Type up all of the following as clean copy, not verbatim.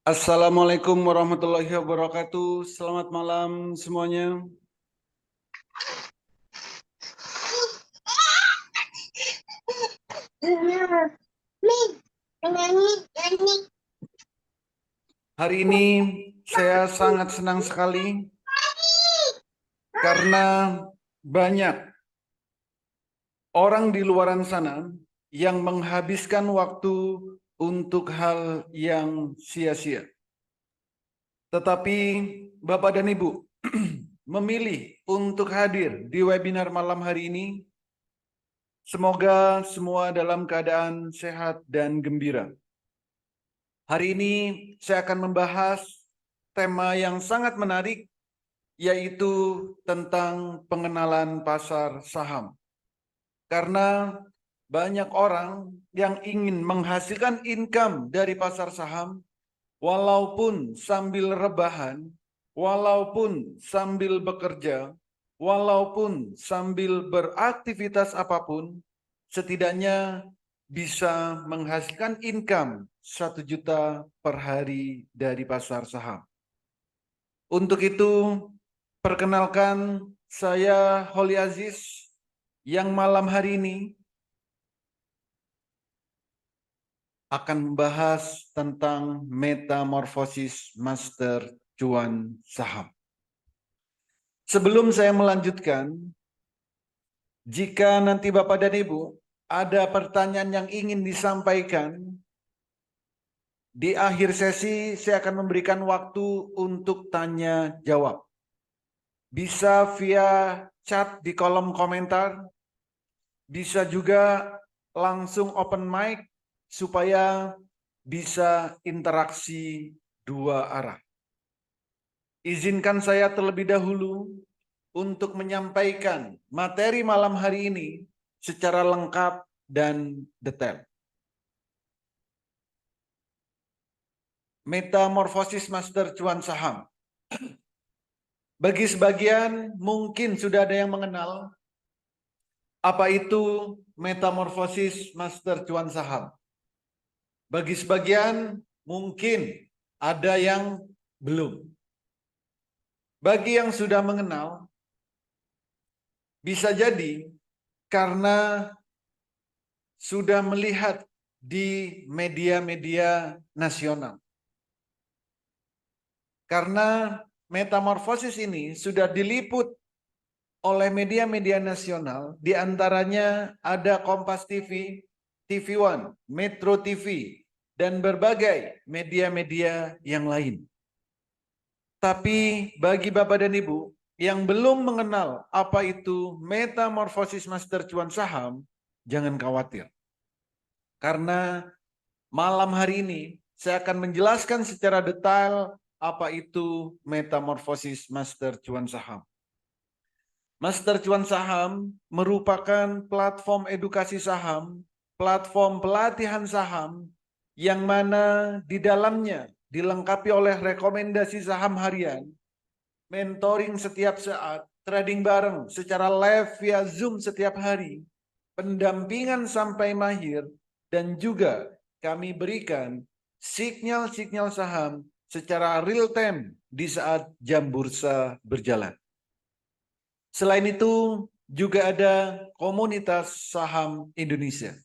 Assalamualaikum warahmatullahi wabarakatuh. Selamat malam semuanya. Hari ini saya sangat senang sekali karena banyak orang di luaran sana yang menghabiskan waktu untuk hal yang sia-sia. Tetapi Bapak dan Ibu memilih untuk hadir di webinar malam hari ini. Semoga semua dalam keadaan sehat dan gembira. Hari ini saya akan membahas tema yang sangat menarik, yaitu tentang pengenalan pasar saham. Karena banyak orang yang ingin menghasilkan income dari pasar saham, walaupun sambil rebahan, walaupun sambil bekerja, walaupun sambil beraktivitas apapun, setidaknya bisa menghasilkan income 1 juta per hari dari pasar saham. Untuk itu, perkenalkan saya Holly Aziz yang malam hari ini akan membahas tentang metamorfosis master cuan saham. Sebelum saya melanjutkan, jika nanti Bapak dan Ibu ada pertanyaan yang ingin disampaikan, di akhir sesi saya akan memberikan waktu untuk tanya jawab. Bisa via chat di kolom komentar, bisa juga langsung open mic supaya bisa interaksi dua arah. Izinkan saya terlebih dahulu untuk menyampaikan materi malam hari ini secara lengkap dan detail. Metamorfosis master cuan saham. Bagi sebagian mungkin sudah ada yang mengenal apa itu metamorfosis master cuan saham. Bagi sebagian mungkin ada yang belum. Bagi yang sudah mengenal, bisa jadi karena sudah melihat di media-media nasional. Karena metamorfosis ini sudah diliput oleh media-media nasional, diantaranya ada Kompas TV, TV One, Metro TV, dan berbagai media-media yang lain. Tapi bagi Bapak dan Ibu yang belum mengenal apa itu metamorfosis master cuan saham, jangan khawatir. Karena malam hari ini saya akan menjelaskan secara detail apa itu metamorfosis master cuan saham. Master cuan saham merupakan platform edukasi saham, platform pelatihan saham yang mana di dalamnya dilengkapi oleh rekomendasi saham harian, mentoring setiap saat, trading bareng secara live via Zoom setiap hari, pendampingan sampai mahir, dan juga kami berikan sinyal-sinyal saham secara real time di saat jam bursa berjalan. Selain itu, juga ada komunitas saham Indonesia.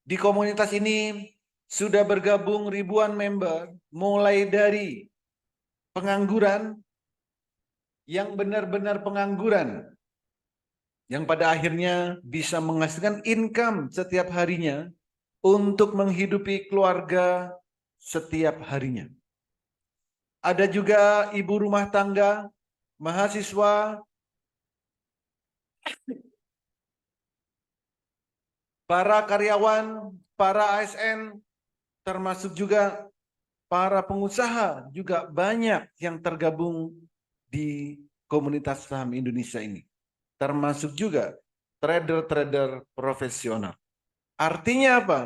Di komunitas ini sudah bergabung ribuan member, mulai dari pengangguran, yang benar-benar pengangguran, yang pada akhirnya bisa menghasilkan income setiap harinya untuk menghidupi keluarga setiap harinya. Ada juga ibu rumah tangga, mahasiswa, para karyawan, para ASN, termasuk juga para pengusaha, juga banyak yang tergabung di komunitas saham Indonesia ini. Termasuk juga trader-trader profesional. Artinya apa?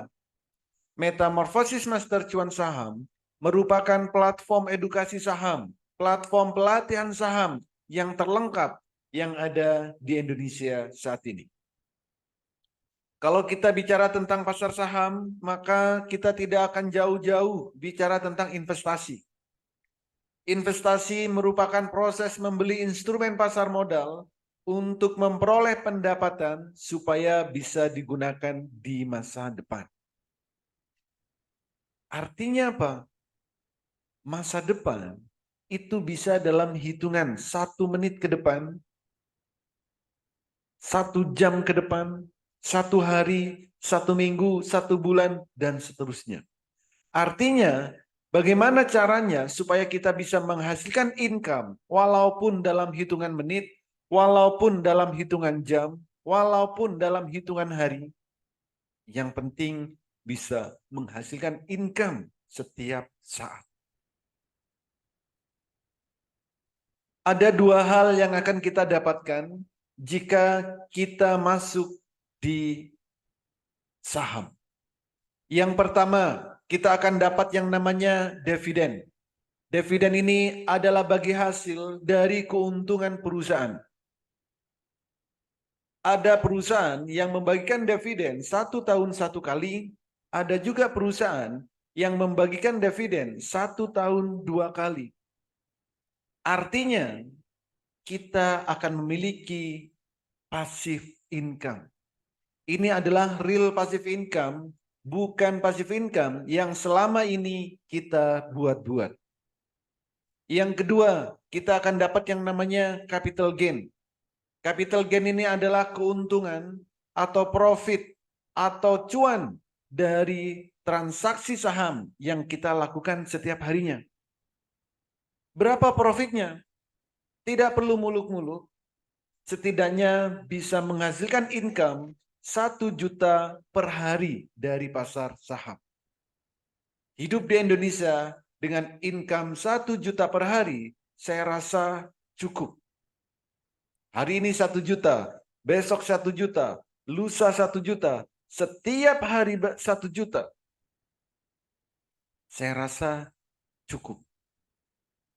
Metamorfosis Master Cuan Saham merupakan platform edukasi saham, platform pelatihan saham yang terlengkap yang ada di Indonesia saat ini. Kalau kita bicara tentang pasar saham, maka kita tidak akan jauh-jauh bicara tentang investasi. Investasi merupakan proses membeli instrumen pasar modal untuk memperoleh pendapatan supaya bisa digunakan di masa depan. Artinya apa? Masa depan itu bisa dalam hitungan 1 menit ke depan, 1 jam ke depan, 1 hari, 1 minggu, 1 bulan, dan seterusnya. Artinya, bagaimana caranya supaya kita bisa menghasilkan income walaupun dalam hitungan menit, walaupun dalam hitungan jam, walaupun dalam hitungan hari. Yang penting bisa menghasilkan income setiap saat. Ada 2 hal yang akan kita dapatkan jika kita masuk di saham. Yang pertama, kita akan dapat yang namanya dividen. Dividen ini adalah bagi hasil dari keuntungan perusahaan. Ada perusahaan yang membagikan dividen 1 tahun 1 kali, ada juga perusahaan yang membagikan dividen 1 tahun 2 kali. Artinya, kita akan memiliki passive income. Ini adalah real passive income, bukan passive income yang selama ini kita buat-buat. Yang kedua, kita akan dapat yang namanya capital gain. Capital gain ini adalah keuntungan atau profit atau cuan dari transaksi saham yang kita lakukan setiap harinya. Berapa profitnya? Tidak perlu muluk-muluk. Setidaknya bisa menghasilkan income 1 juta per hari dari pasar saham. Hidup di Indonesia dengan income 1 juta per hari, saya rasa cukup. Hari ini 1 juta, besok 1 juta, lusa 1 juta, setiap hari 1 juta. Saya rasa cukup.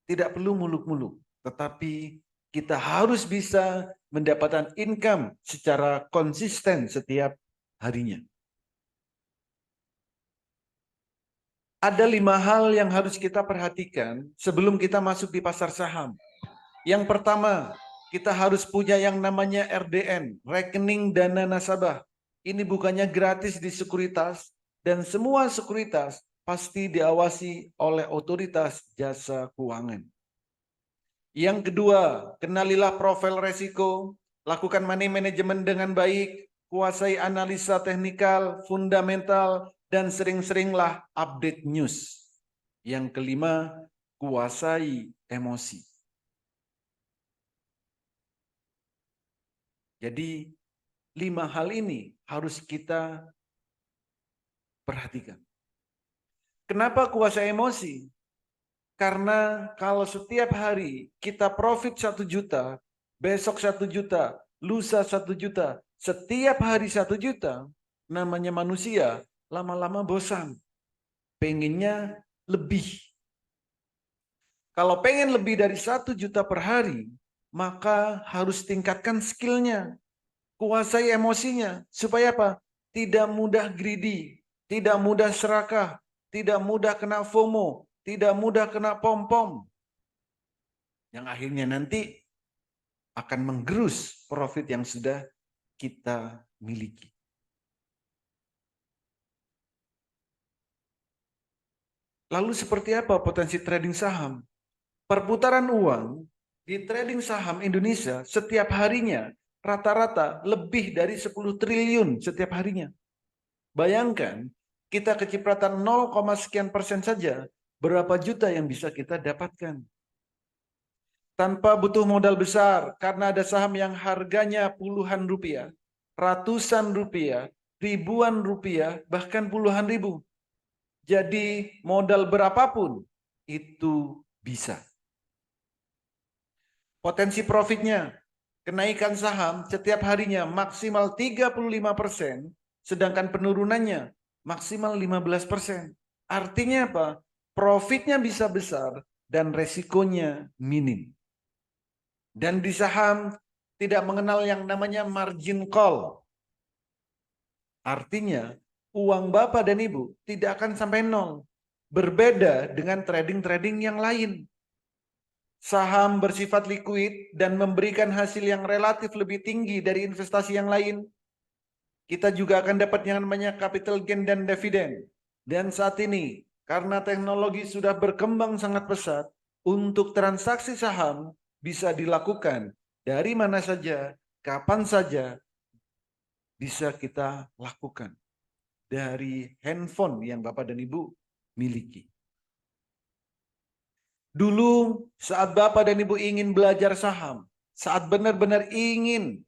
Tidak perlu muluk-muluk, tetapi kita harus bisa mendapatkan income secara konsisten setiap harinya. Ada 5 hal yang harus kita perhatikan sebelum kita masuk di pasar saham. Yang pertama, kita harus punya yang namanya RDN, rekening dana nasabah. Ini bukannya gratis di sekuritas, dan semua sekuritas pasti diawasi oleh otoritas jasa keuangan. Yang kedua, kenalilah profil resiko, lakukan money management dengan baik, kuasai analisa teknikal, fundamental, dan sering-seringlah update news. Yang kelima, kuasai emosi. Jadi 5 hal ini harus kita perhatikan. Kenapa kuasai emosi? Karena kalau setiap hari kita profit 1 juta, besok 1 juta, lusa 1 juta, setiap hari 1 juta, namanya manusia lama-lama bosan. Pengennya lebih. Kalau pengen lebih dari 1 juta per hari, maka harus tingkatkan skillnya. Kuasai emosinya. Supaya apa? Tidak mudah greedy, tidak mudah serakah, tidak mudah kena FOMO, tidak mudah kena pom-pom. Yang akhirnya nanti akan menggerus profit yang sudah kita miliki. Lalu seperti apa potensi trading saham? Perputaran uang di trading saham Indonesia setiap harinya rata-rata lebih dari 10 triliun setiap harinya. Bayangkan, kita kecipratan 0, sekian persen saja, berapa juta yang bisa kita dapatkan. Tanpa butuh modal besar, karena ada saham yang harganya puluhan rupiah, ratusan rupiah, ribuan rupiah, bahkan puluhan ribu. Jadi modal berapapun itu bisa. Potensi profitnya, kenaikan saham setiap harinya maksimal 35%, sedangkan penurunannya maksimal 15%. Artinya apa? Profitnya bisa besar dan resikonya minim. Dan di saham tidak mengenal yang namanya margin call. Artinya, uang Bapak dan Ibu tidak akan sampai nol. Berbeda dengan trading-trading yang lain. Saham bersifat likuid dan memberikan hasil yang relatif lebih tinggi dari investasi yang lain. Kita juga akan dapat yang namanya capital gain dan dividen. Dan saat ini, karena teknologi sudah berkembang sangat pesat, untuk transaksi saham bisa dilakukan dari mana saja, kapan saja, bisa kita lakukan dari handphone yang Bapak dan Ibu miliki. Dulu saat Bapak dan Ibu ingin belajar saham, saat benar-benar ingin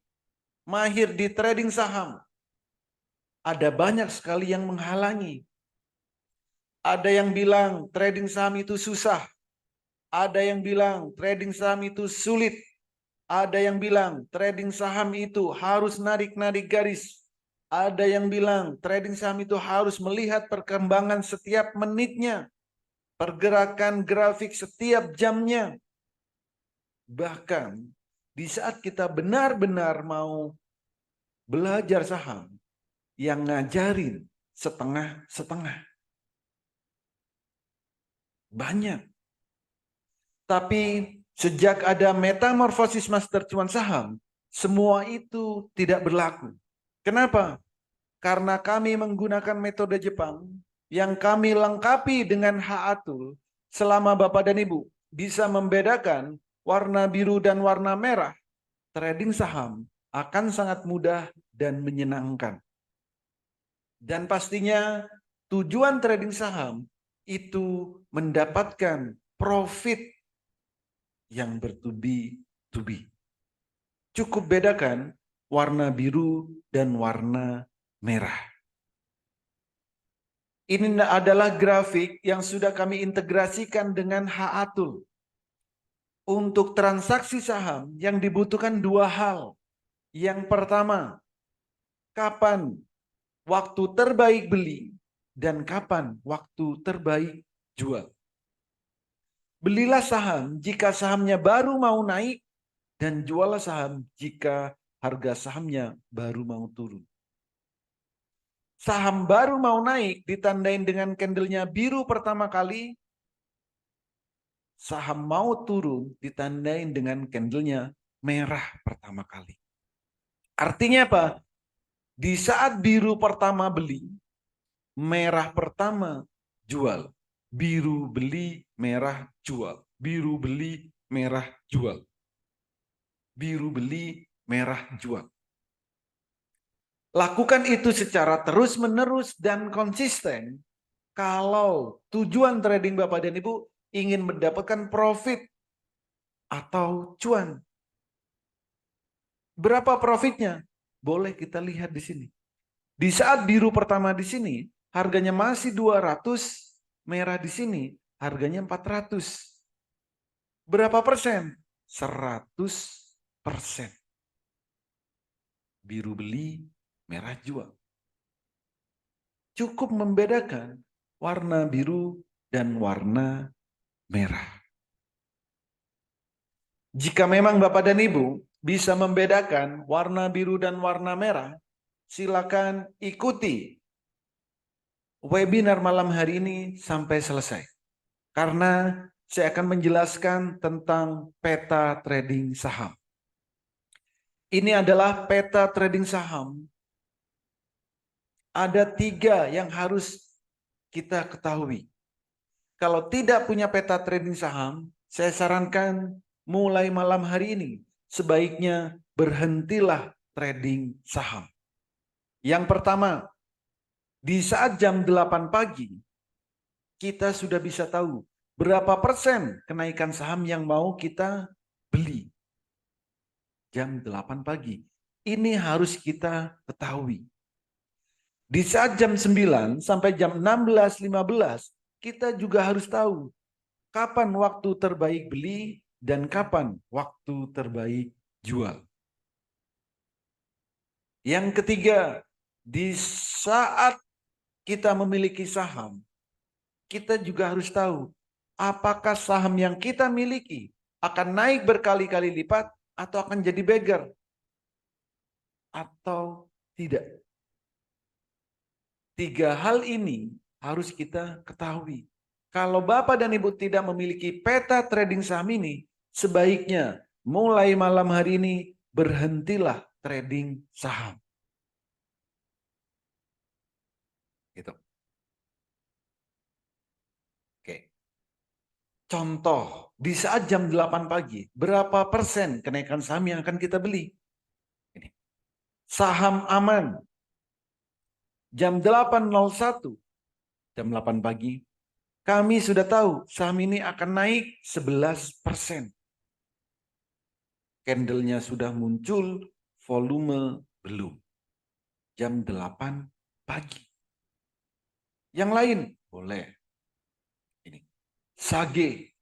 mahir di trading saham, ada banyak sekali yang menghalangi. Ada yang bilang trading saham itu susah. Ada yang bilang trading saham itu sulit. Ada yang bilang trading saham itu harus narik-narik garis. Ada yang bilang trading saham itu harus melihat perkembangan setiap menitnya. Pergerakan grafik setiap jamnya. Bahkan di saat kita benar-benar mau belajar saham, yang ngajarin setengah-setengah. Banyak. Tapi sejak ada metamorfosis master cuan saham, semua itu tidak berlaku. Kenapa? Karena kami menggunakan metode Jepang yang kami lengkapi dengan H-Atul. Selama Bapak dan Ibu bisa membedakan warna biru dan warna merah, trading saham akan sangat mudah dan menyenangkan. Dan pastinya tujuan trading saham itu mendapatkan profit yang bertubi-tubi. Cukup bedakan warna biru dan warna merah. Ini adalah grafik yang sudah kami integrasikan dengan H-Atul. Untuk transaksi saham yang dibutuhkan dua hal. Yang pertama, kapan waktu terbaik beli dan kapan waktu terbaik jual. Belilah saham jika sahamnya baru mau naik dan jualah saham jika harga sahamnya baru mau turun. Saham baru mau naik ditandain dengan candlenya biru pertama kali. Saham mau turun ditandain dengan candlenya merah pertama kali. Artinya apa? Di saat biru pertama beli, merah pertama jual. Biru beli, merah jual. Biru beli, merah jual. Biru beli, merah jual. Lakukan itu secara terus-menerus dan konsisten. Kalau tujuan trading Bapak dan Ibu ingin mendapatkan profit atau cuan. Berapa profitnya? Boleh kita lihat di sini. Di saat biru pertama di sini, harganya masih 200, merah di sini, harganya 400. Berapa persen? 100%. Biru beli, merah jual. Cukup membedakan warna biru dan warna merah. Jika memang Bapak dan Ibu bisa membedakan warna biru dan warna merah, silakan ikuti webinar malam hari ini sampai selesai. Karena saya akan menjelaskan tentang peta trading saham. Ini adalah peta trading saham. Ada 3 yang harus kita ketahui. Kalau tidak punya peta trading saham, saya sarankan mulai malam hari ini sebaiknya berhentilah trading saham. Yang pertama, di saat jam 8 pagi, kita sudah bisa tahu berapa persen kenaikan saham yang mau kita beli. Jam 8 pagi. Ini harus kita ketahui. Di saat jam 9 sampai jam 16.15, kita juga harus tahu kapan waktu terbaik beli dan kapan waktu terbaik jual. Yang ketiga, di saat kita memiliki saham, kita juga harus tahu apakah saham yang kita miliki akan naik berkali-kali lipat atau akan jadi beggar atau tidak. Tiga hal ini harus kita ketahui. Kalau Bapak dan Ibu tidak memiliki peta trading saham ini, sebaiknya mulai malam hari ini berhentilah trading saham. Gitu. Oke. Contoh, di saat jam 8 pagi, berapa persen kenaikan saham yang akan kita beli? Ini. Saham aman. Jam 8.01, jam 8 pagi, kami sudah tahu saham ini akan naik 11%. Candlenya sudah muncul, volume belum. Jam 8 pagi. Yang lain boleh. Ini. Sage.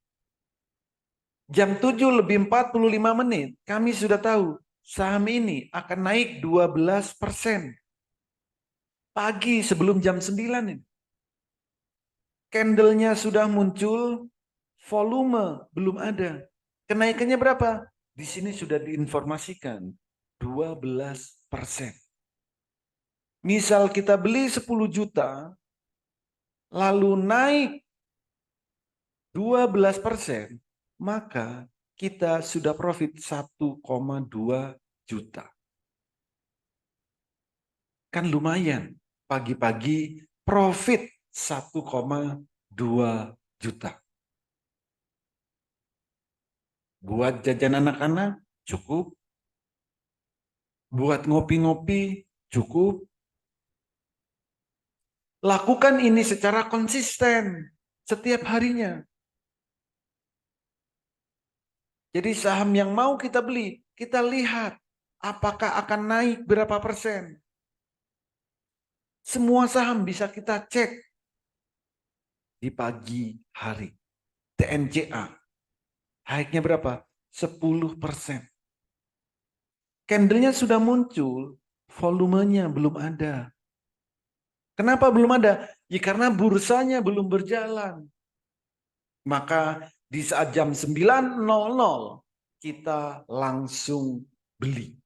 Jam 7:45, kami sudah tahu saham ini akan naik 12%. Pagi sebelum jam 9 ini. Candlenya sudah muncul, volume belum ada. Kenaikannya berapa? Di sini sudah diinformasikan 12%. Misal kita beli 10 juta, lalu naik 12%, maka kita sudah profit 1,2 juta. Kan lumayan, pagi-pagi profit 1,2 juta. Buat jajan anak-anak cukup. Buat ngopi-ngopi cukup. Lakukan ini secara konsisten setiap harinya. Jadi saham yang mau kita beli, kita lihat apakah akan naik berapa persen. Semua saham bisa kita cek di pagi hari. TNCA, naiknya berapa? 10%. Candlenya sudah muncul, volumenya belum ada. Kenapa belum ada? Ya karena bursanya belum berjalan. Maka di saat jam 9.00 kita langsung beli.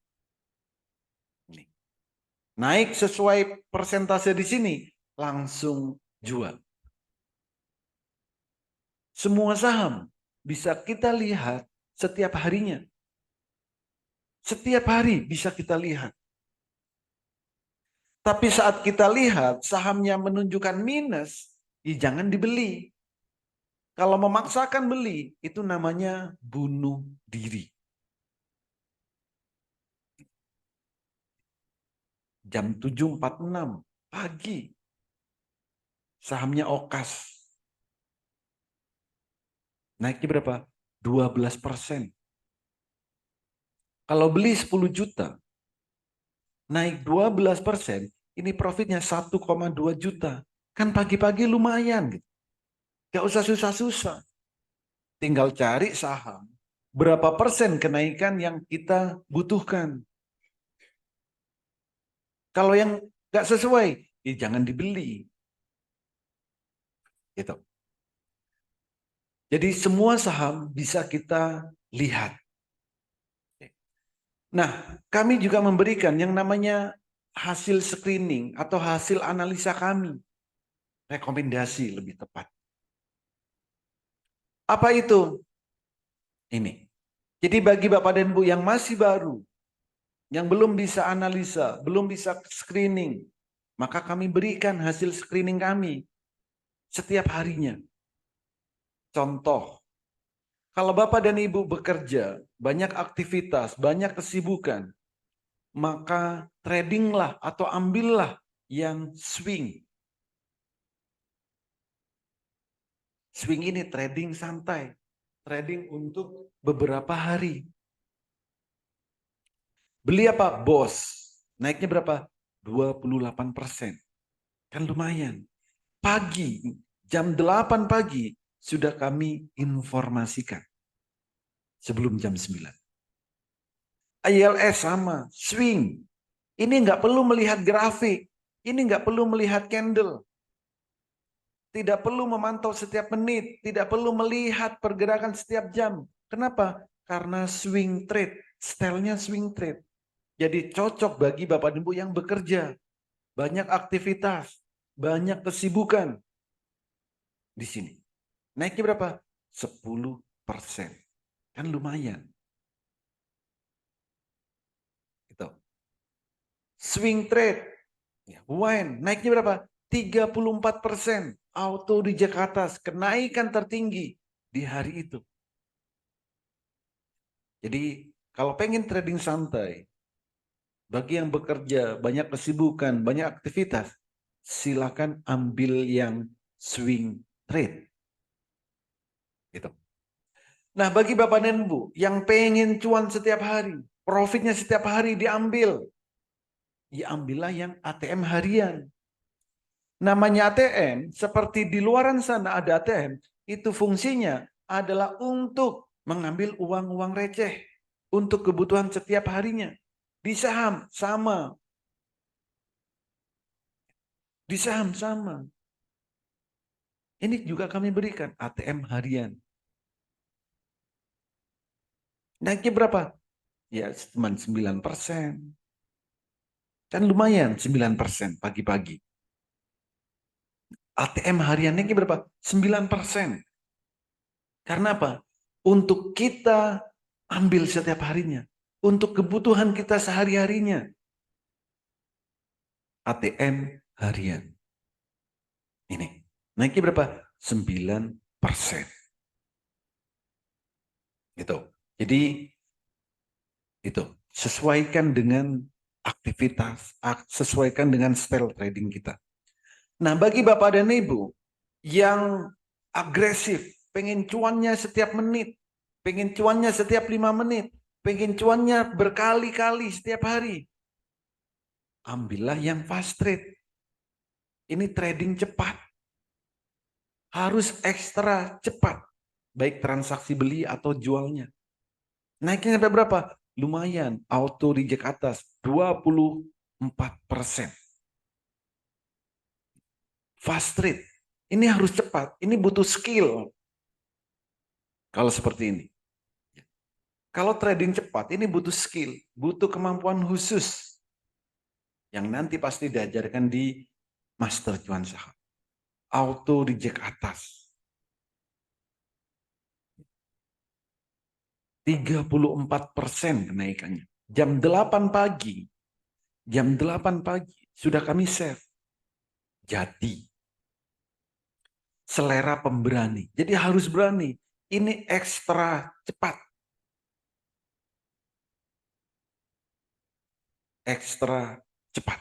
Naik sesuai persentase di sini, langsung jual. Semua saham bisa kita lihat setiap harinya. Setiap hari bisa kita lihat. Tapi saat kita lihat sahamnya menunjukkan minus, ya jangan dibeli. Kalau memaksakan beli, itu namanya bunuh diri. Jam 7.46 pagi, sahamnya Okas. Naiknya berapa? 12%. Kalau beli 10 juta, naik 12%, ini profitnya 1,2 juta. Kan pagi-pagi lumayan gitu. Gak usah susah-susah. Tinggal cari saham. Berapa persen kenaikan yang kita butuhkan. Kalau yang gak sesuai, ya jangan dibeli. Gitu. Jadi semua saham bisa kita lihat. Nah, kami juga memberikan yang namanya hasil screening atau hasil analisa kami. Rekomendasi lebih tepat. Apa itu? Ini. Jadi bagi Bapak dan Ibu yang masih baru, yang belum bisa analisa, belum bisa screening, maka kami berikan hasil screening kami setiap harinya. Contoh, kalau Bapak dan Ibu bekerja, banyak aktivitas, banyak kesibukan, maka tradinglah atau ambillah yang swing. Swing ini trading santai, trading untuk beberapa hari. Beli apa? BOS. Naiknya berapa? 28%. Kan lumayan. Pagi, jam 8 pagi, sudah kami informasikan. Sebelum jam 9. ILS sama, swing. Ini nggak perlu melihat grafik. Ini nggak perlu melihat candle. Tidak perlu memantau setiap menit. Tidak perlu melihat pergerakan setiap jam. Kenapa? Karena swing trade. Stylenya swing trade. Jadi cocok bagi Bapak dan Ibu yang bekerja. Banyak aktivitas. banyak kesibukan di sini. Naiknya berapa? 10%. Kan lumayan. Gitu. Swing trade. Wine naiknya berapa? 34%. Auto di Jakarta kenaikan tertinggi di hari itu. Jadi kalau pengen trading santai, bagi yang bekerja, banyak kesibukan, banyak aktivitas, silakan ambil yang swing trade. Gitu. Nah, bagi Bapak dan Ibu yang pengen cuan setiap hari, profitnya setiap hari diambil, ya ambillah yang ATM harian. Namanya ATM, seperti di luaran sana ada ATM, itu fungsinya adalah untuk mengambil uang-uang receh untuk kebutuhan setiap harinya. Di saham sama. Di saham sama. Ini juga kami berikan ATM harian. Naiknya berapa? Ya cuma 9%. Kan lumayan 9% pagi-pagi. ATM hariannya berapa? 9%. Karena apa? Untuk kita ambil setiap harinya. Untuk kebutuhan kita sehari-harinya. ATM harian. Ini. Naiknya berapa? 9%. Gitu. Jadi itu. Sesuaikan dengan aktivitas. Sesuaikan dengan style trading kita. Nah, bagi Bapak dan Ibu yang agresif, pengen cuannya setiap menit, pengen cuannya setiap 5 menit, pengen cuannya berkali-kali setiap hari, ambillah yang fast trade. Ini trading cepat. Harus ekstra cepat. Baik transaksi beli atau jualnya. Naiknya sampai berapa? Lumayan. Auto reject atas 24%. Fast trade. Ini harus cepat. Ini butuh skill. Kalau seperti ini. Kalau trading cepat, ini butuh skill. Butuh kemampuan khusus. Yang nanti pasti diajarkan di Master Cuan Saham. Auto reject atas. 34% kenaikannya. Jam 8 pagi. Jam 8 pagi sudah kami save. Jadi selera pemberani. Jadi harus berani. Ini ekstra cepat. Ekstra cepat.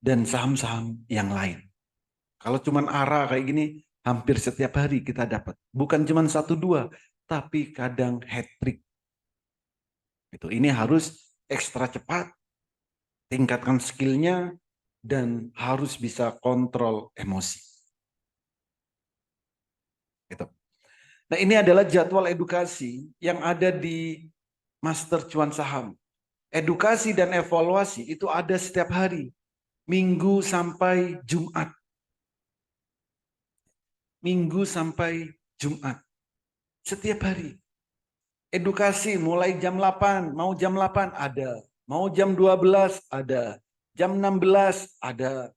Dan saham-saham yang lain. Kalau cuma ARA kayak gini, hampir setiap hari kita dapat. Bukan cuma 1-2, tapi kadang hat-trick. Ini harus ekstra cepat, tingkatkan skillnya, dan harus bisa kontrol emosi. Nah, ini adalah jadwal edukasi yang ada di Master Cuan Saham. Edukasi dan evaluasi itu ada setiap hari. Minggu sampai Jumat. Minggu sampai Jumat. Setiap hari. Edukasi mulai jam 8, mau jam 8 ada. Mau jam 12 ada. Jam 16 ada.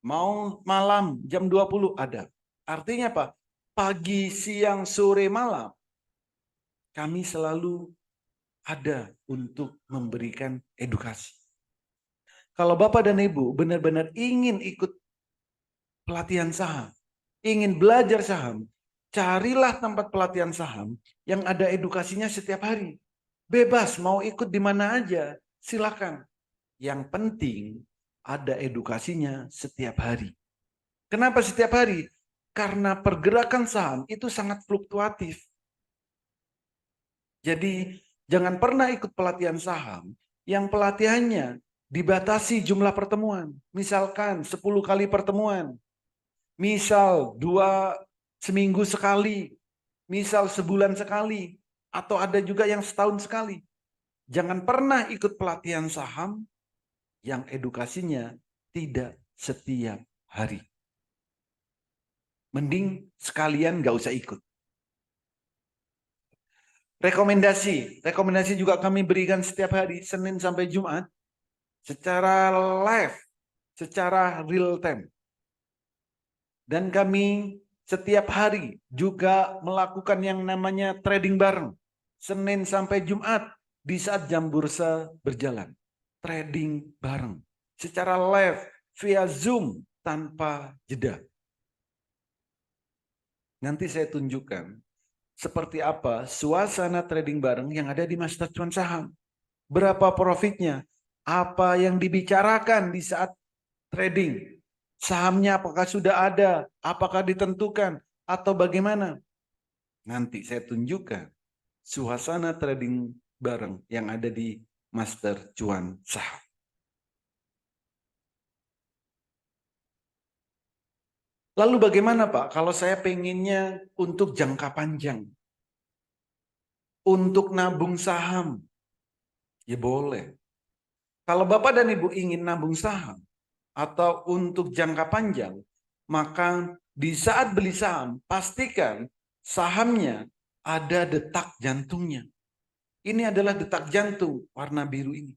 Mau malam jam 20 ada. Artinya apa? Pagi, siang, sore, malam. Kami selalu ada untuk memberikan edukasi. Kalau Bapak dan Ibu benar-benar ingin ikut pelatihan saham, ingin belajar saham, carilah tempat pelatihan saham yang ada edukasinya setiap hari. Bebas mau ikut di mana aja, silakan. Yang penting ada edukasinya setiap hari. Kenapa setiap hari? Karena pergerakan saham itu sangat fluktuatif. Jadi jangan pernah ikut pelatihan saham yang pelatihannya dibatasi jumlah pertemuan. Misalkan 10 kali pertemuan. Misal 2 seminggu sekali. Misal sebulan sekali. Atau ada juga yang setahun sekali. Jangan pernah ikut pelatihan saham yang edukasinya tidak setiap hari. Mending sekalian gak usah ikut. Rekomendasi juga kami berikan setiap hari, Senin sampai Jumat. secara live, secara real time. Dan kami setiap hari juga melakukan yang namanya trading bareng. Senin sampai Jumat di saat jam bursa berjalan. Trading bareng. Secara live via Zoom tanpa jeda. Nanti saya tunjukkan seperti apa suasana trading bareng yang ada di Master Cuan Saham. Berapa profitnya? Apa yang dibicarakan di saat trading? Sahamnya apakah sudah ada? Apakah ditentukan? Atau bagaimana? Nanti saya tunjukkan suasana trading bareng yang ada di Master Cuan Saham. Lalu bagaimana Pak kalau saya pengennya untuk jangka panjang? Untuk nabung saham? Ya boleh. Kalau Bapak dan Ibu ingin nabung saham atau untuk jangka panjang, maka di saat beli saham, pastikan sahamnya ada detak jantungnya. Ini adalah detak jantung warna biru ini.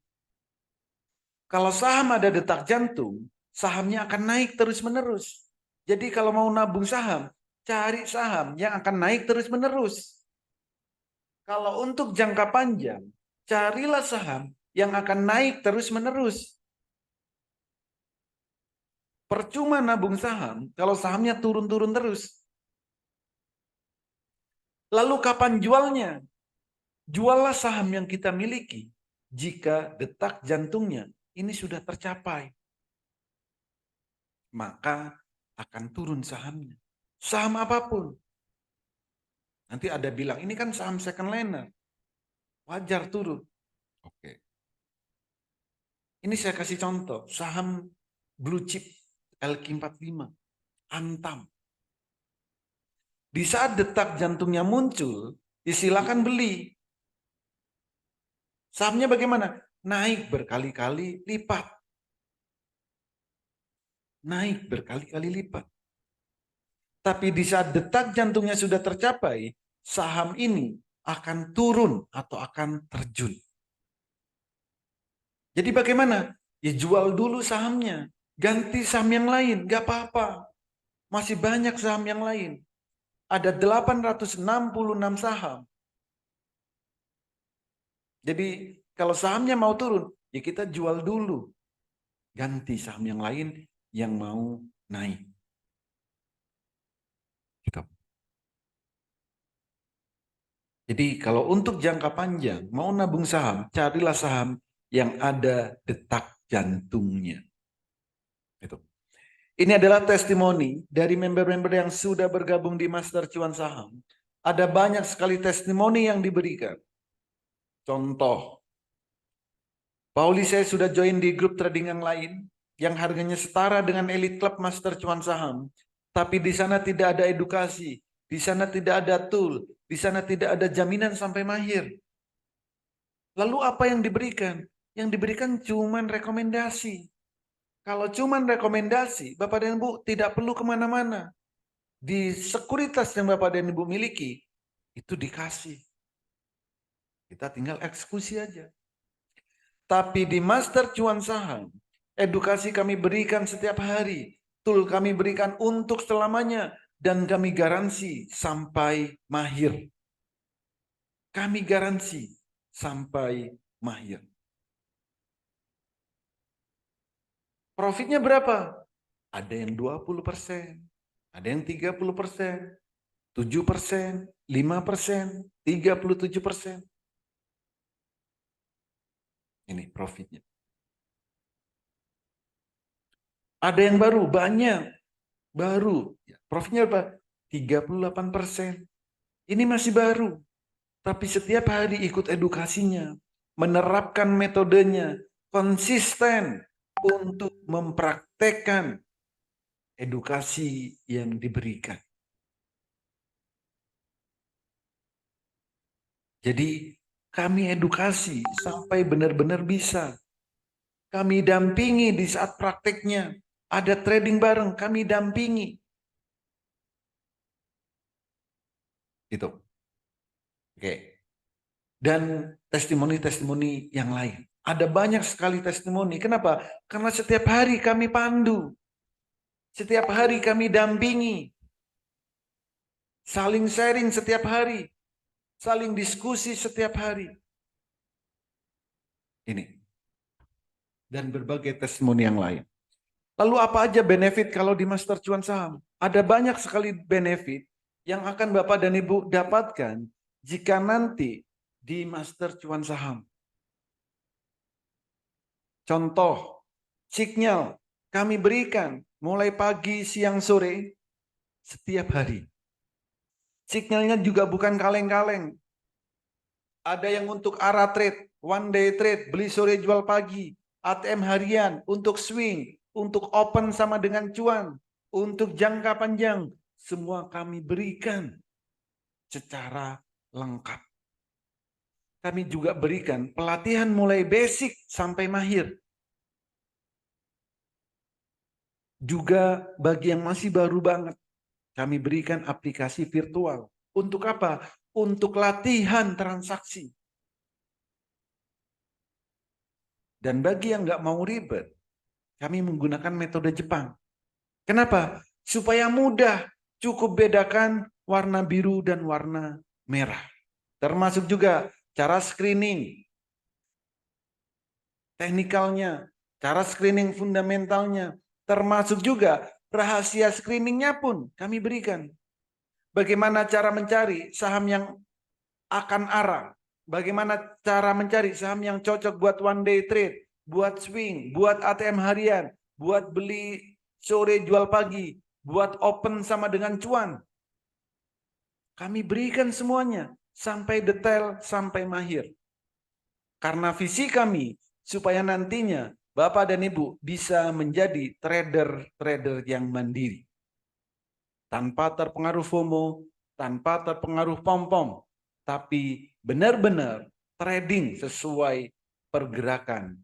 Kalau saham ada detak jantung, sahamnya akan naik terus-menerus. Jadi kalau mau nabung saham, cari saham yang akan naik terus-menerus. Kalau untuk jangka panjang, carilah saham yang akan naik terus-menerus. Percuma nabung saham kalau sahamnya turun-turun terus. Lalu kapan jualnya? Juallah saham yang kita miliki jika detak jantungnya ini sudah tercapai. Maka akan turun sahamnya. Saham apapun. Nanti ada bilang, ini kan saham second liner. Wajar turun. Oke. Ini saya kasih contoh. Saham blue chip LQ45. Antam. Di saat detak jantungnya muncul, silakan beli. Sahamnya bagaimana? Naik berkali-kali lipat. Naik berkali-kali lipat. Tapi di saat detak jantungnya sudah tercapai, saham ini akan turun atau akan terjun. Jadi bagaimana? Ya jual dulu sahamnya. Ganti saham yang lain, gak apa-apa. Masih banyak saham yang lain. Ada 866 saham. Jadi kalau sahamnya mau turun, ya kita jual dulu. Ganti saham yang lain yang mau naik. Gitu. Jadi kalau untuk jangka panjang, mau nabung saham, carilah saham yang ada detak jantungnya. Itu. Ini adalah testimoni dari member-member yang sudah bergabung di Master Cuan Saham. Ada banyak sekali testimoni yang diberikan. Contoh, Pauli saya sudah join di grup trading yang lain yang harganya setara dengan Elite Club Master Cuan Saham. Tapi di sana tidak ada edukasi, di sana tidak ada tool, di sana tidak ada jaminan sampai mahir. Lalu apa yang diberikan? Yang diberikan cuma rekomendasi. Kalau cuma rekomendasi, Bapak dan Ibu tidak perlu kemana-mana. Di sekuritas yang Bapak dan Ibu miliki, itu dikasih. Kita tinggal eksekusi aja. Tapi di Master Cuan Saham, edukasi kami berikan setiap hari. Tool kami berikan untuk selamanya. Dan kami garansi sampai mahir. Kami garansi sampai mahir. Profitnya berapa? Ada yang 20%, ada yang 30%, 7%, 5%, 37%. Ini profitnya. Ada yang baru, banyak. Baru. Profitnya berapa? 38%. Ini masih baru. Tapi setiap hari ikut edukasinya. Menerapkan metodenya. Konsisten untuk mempraktekkan edukasi yang diberikan. Jadi kami edukasi sampai benar-benar bisa. Kami dampingi di saat prakteknya. Ada trading bareng, kami dampingi. Itu. Oke. Dan testimoni-testimoni yang lain. Ada banyak sekali testimoni. Kenapa? Karena setiap hari kami pandu. Setiap hari kami dampingi. Saling sharing setiap hari. Saling diskusi setiap hari. Ini. Dan berbagai testimoni yang lain. Lalu apa aja benefit kalau di Master Cuan Saham? Ada banyak sekali benefit yang akan Bapak dan Ibu dapatkan jika nanti di Master Cuan Saham. Contoh, sinyal kami berikan mulai pagi, siang, sore, setiap hari. Sinyalnya juga bukan kaleng-kaleng. Ada yang untuk ARA trade, one day trade, beli sore jual pagi, ATM harian, untuk swing, untuk open sama dengan cuan, untuk jangka panjang. Semua kami berikan secara lengkap. Kami juga berikan pelatihan mulai basic sampai mahir. Juga bagi yang masih baru banget, kami berikan aplikasi virtual. Untuk apa? Untuk latihan transaksi. Dan bagi yang nggak mau ribet, kami menggunakan metode Jepang. Kenapa? Supaya mudah, cukup bedakan warna biru dan warna merah. Termasuk juga cara screening, teknikalnya, cara screening fundamentalnya, termasuk juga rahasia screeningnya pun kami berikan. Bagaimana cara mencari saham yang akan arah, bagaimana cara mencari saham yang cocok buat one day trade, buat swing, buat ATM harian, buat beli sore jual pagi, buat open sama dengan cuan. Kami berikan semuanya sampai detail, sampai mahir. Karena visi kami supaya nantinya Bapak dan Ibu bisa menjadi trader-trader yang mandiri. Tanpa terpengaruh FOMO, tanpa terpengaruh pom-pom, tapi benar-benar trading sesuai pergerakan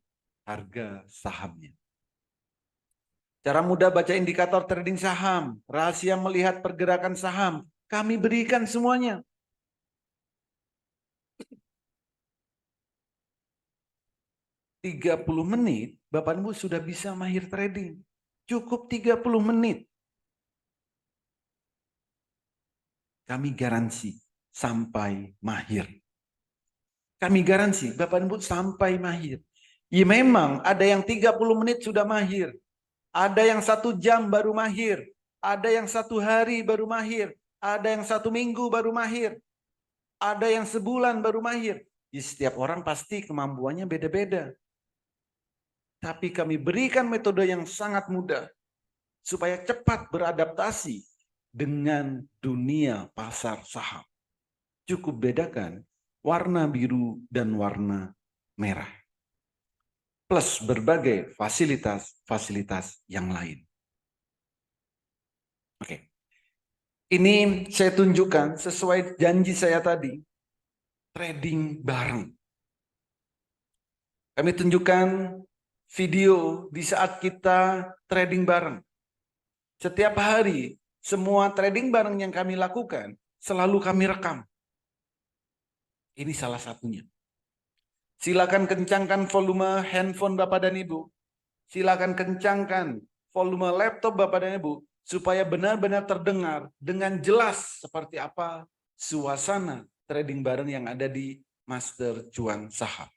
harga sahamnya. Cara mudah baca indikator trading saham, rahasia melihat pergerakan saham, kami berikan semuanya. 30 menit, Bapak Ibu sudah bisa mahir trading. Cukup 30 menit. Kami garansi sampai mahir. Kami garansi Bapak Ibu sampai mahir. Ya memang ada yang 30 menit sudah mahir. Ada yang 1 jam baru mahir. Ada yang 1 hari baru mahir. Ada yang 1 minggu baru mahir. Ada yang sebulan baru mahir. Ya, setiap orang pasti kemampuannya beda-beda. Tapi kami berikan metode yang sangat mudah supaya cepat beradaptasi dengan dunia pasar saham. Cukup bedakan warna biru dan warna merah. Plus berbagai fasilitas-fasilitas yang lain. Oke. Ini saya tunjukkan sesuai janji saya tadi. Trading bareng. Kami tunjukkan video di saat kita trading bareng. Setiap hari, semua trading bareng yang kami lakukan, selalu kami rekam. Ini salah satunya. Silakan kencangkan volume handphone Bapak dan Ibu. Silakan kencangkan volume laptop Bapak dan Ibu, supaya benar-benar terdengar dengan jelas seperti apa suasana trading bareng yang ada di Master Cuan Saham.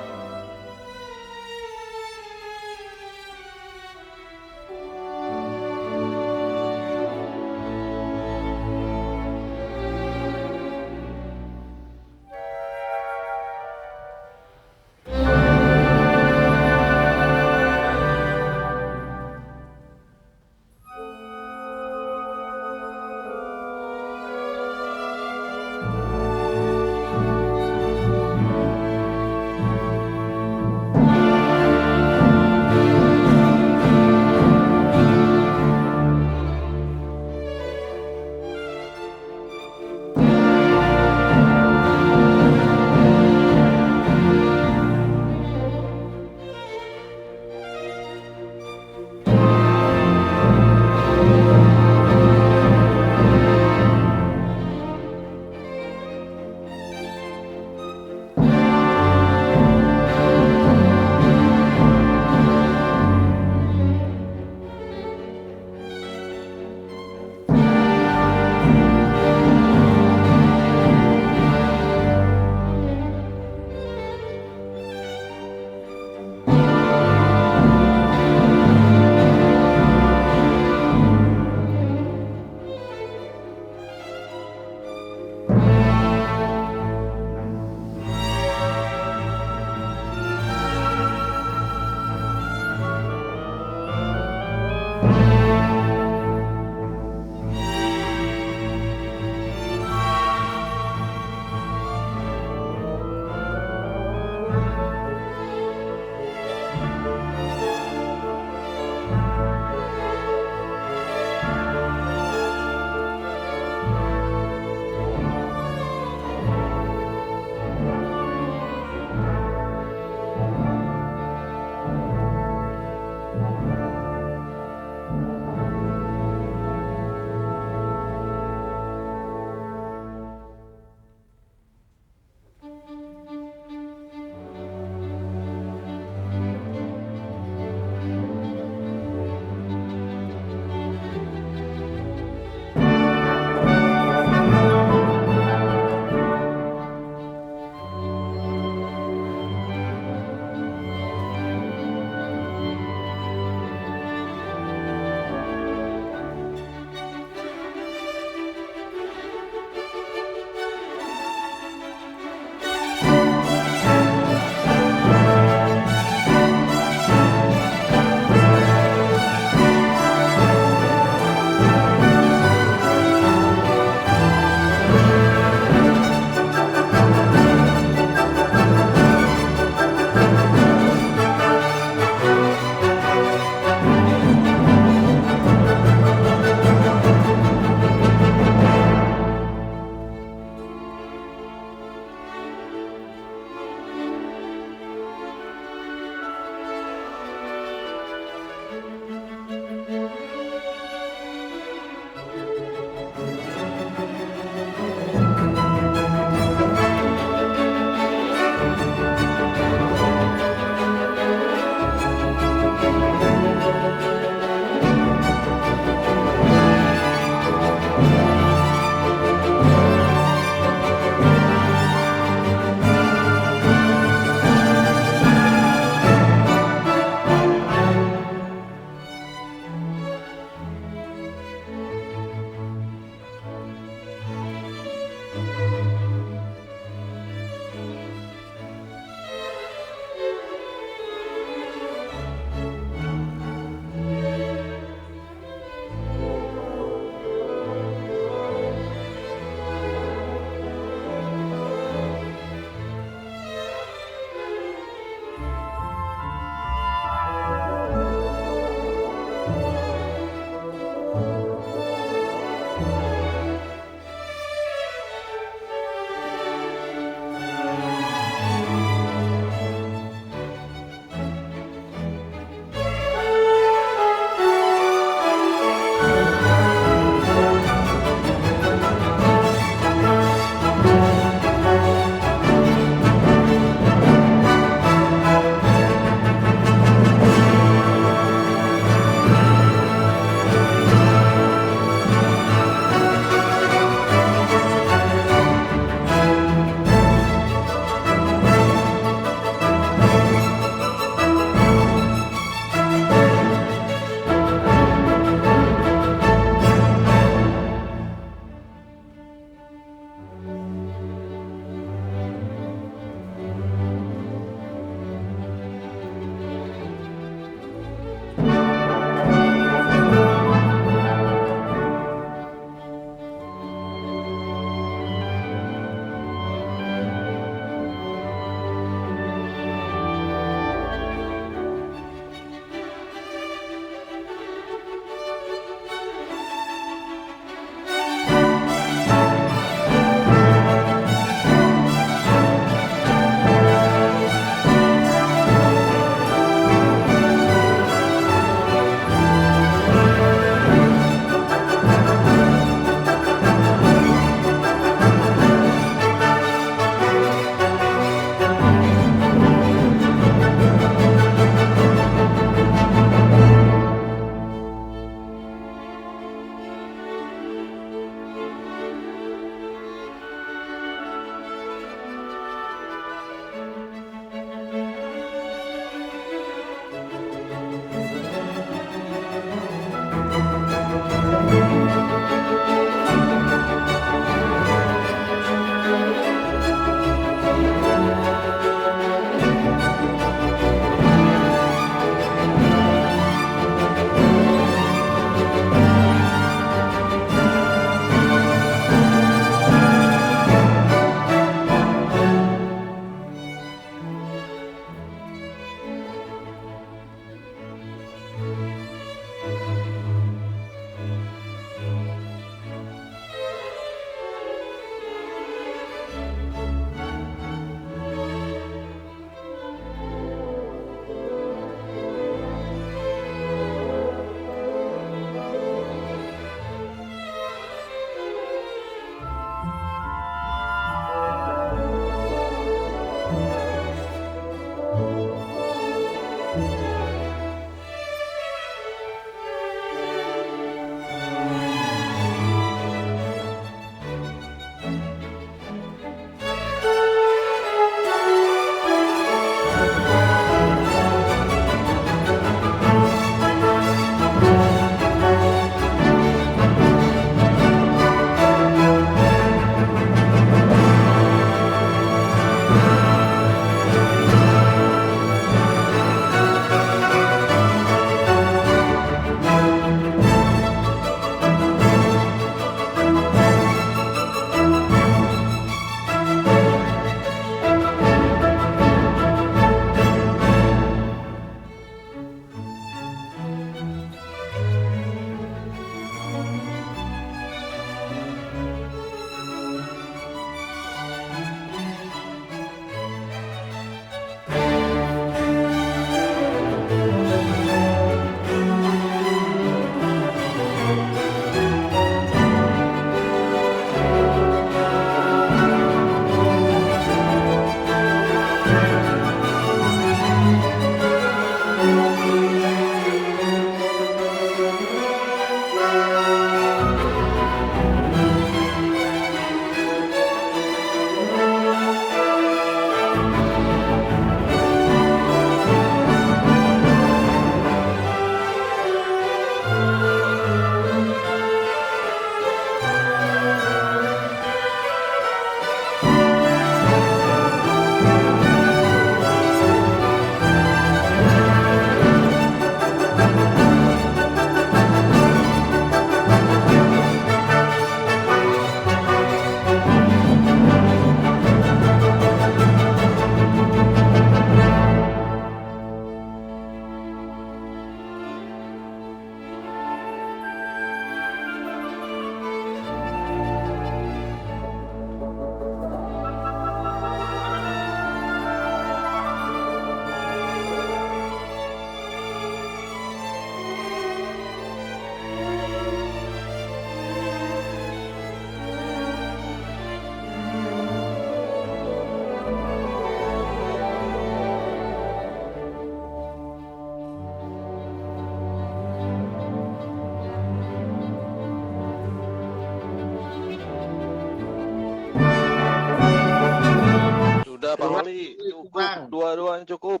Wali. Cukup, dua-duanya cukup.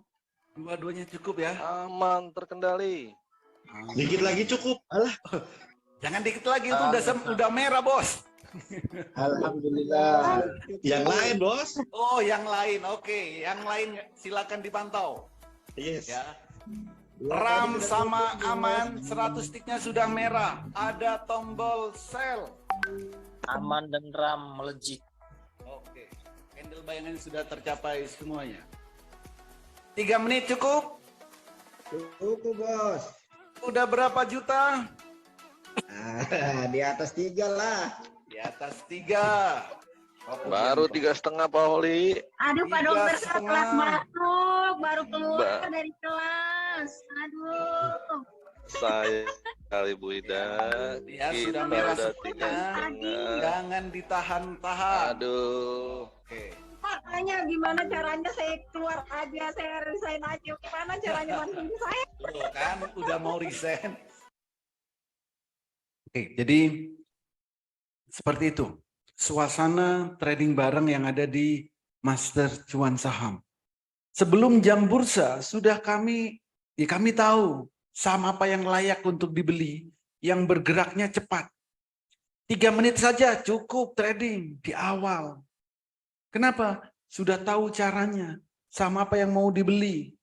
Dua-duanya cukup ya. Aman, terkendali. Dikit lagi cukup. Alah. Jangan dikit lagi, itu udah merah, Bos. Alhamdulillah. Yang lain, Bos. Oh, yang lain. Oke, yang lain silakan dipantau. Yes. Ya. RAM sama aman, 100 sticknya sudah merah. Ada tombol sel. Aman dan RAM melejit. Oke, candle bayangan sudah tercapai semuanya. 3 menit cukup? Cukup, Bos. Udah berapa juta? Di atas 3 lah. Di atas 3. Baru 3,5 Pak Wali. Aduh, Pak Dokter, saya 3,5. telat masuk, baru keluar dari kelas. Aduh. Saya kali Bu Ida. Ya, Kita sudah merah udah semuanya. 3,5. Jangan ditahan-tahan. Aduh. Oke. Makanya gimana caranya saya keluar aja, saya resign aja. Gimana caranya bantuin saya? Tuh kan, udah mau resign. Oke, jadi seperti itu. Suasana trading bareng yang ada di Master Cuan Saham. Sebelum jam bursa sudah kami tahu saham apa yang layak untuk dibeli, yang bergeraknya cepat. 3 menit saja cukup trading di awal. Kenapa? Sudah tahu caranya, saham apa yang mau dibeli.